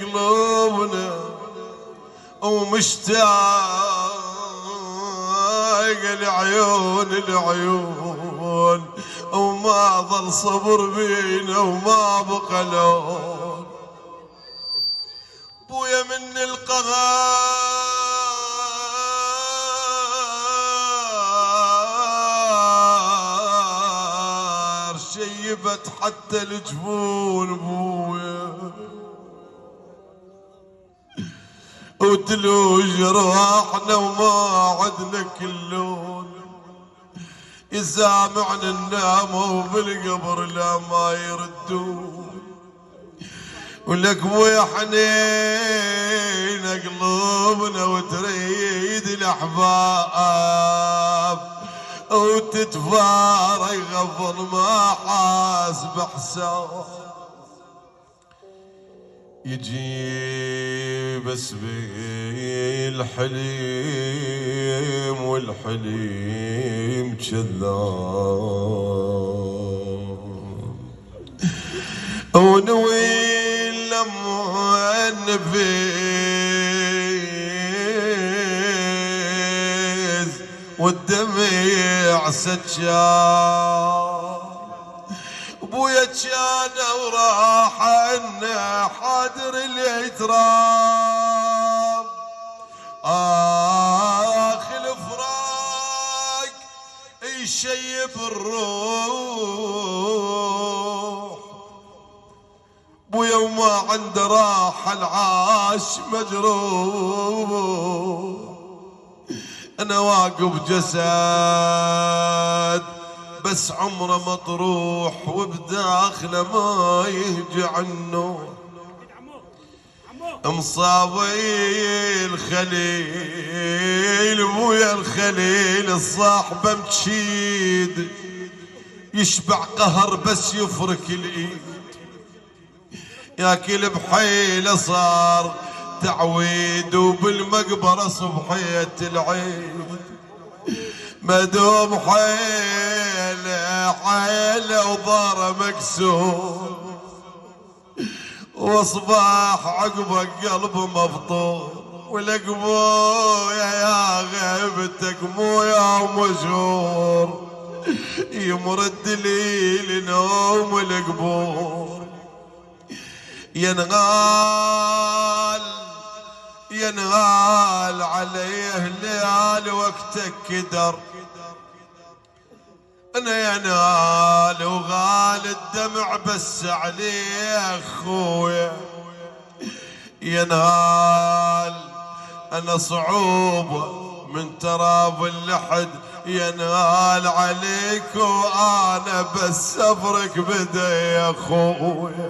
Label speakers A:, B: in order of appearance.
A: قلوبنا ومشتاق العيون وما ظل صبر بينا وما بقى لون. بويا من القهار شيبت حتى الجفون بويا، وتلو جراحنا وما عدنا كلون. يسامعنا النام وبالقبر لا ما يردون. ولك بويا حنين قلوبنا وتريد الاحباب وتتفارق غفر ما حاسب حساب. يجي بس بالحليم والحليم كذاب، ونوي لما النفيس والدمع سجاد. بويا كان وراح عنا حاضر الاعتراف، الفراق يشيب الروح. بويا وما عنده راحة العاش مجروح. انا واقف جسد بس عمره مطروح وبداخله ما يهجع النور. مصابي الخليل بويا الخليل الصاحبه مشيد، يشبع قهر بس يفرك الايد. ياكل بحيله صار تعويد وبالمقبره صبحيه العيد. مدوم حيله حيله وضاره مكسور، وصباح عقبك قلب مفطور. ولك بويا يا غيبتك مو يا مجور، يمرد لي لنوم القبور. ينغال عليه ليال وقتك كدر. انا ينال وغال الدمع بس عليه اخويا. ينال انا صعوبة من تراب اللحد، ينال عليك وانا بس افرك بدي يا اخويا.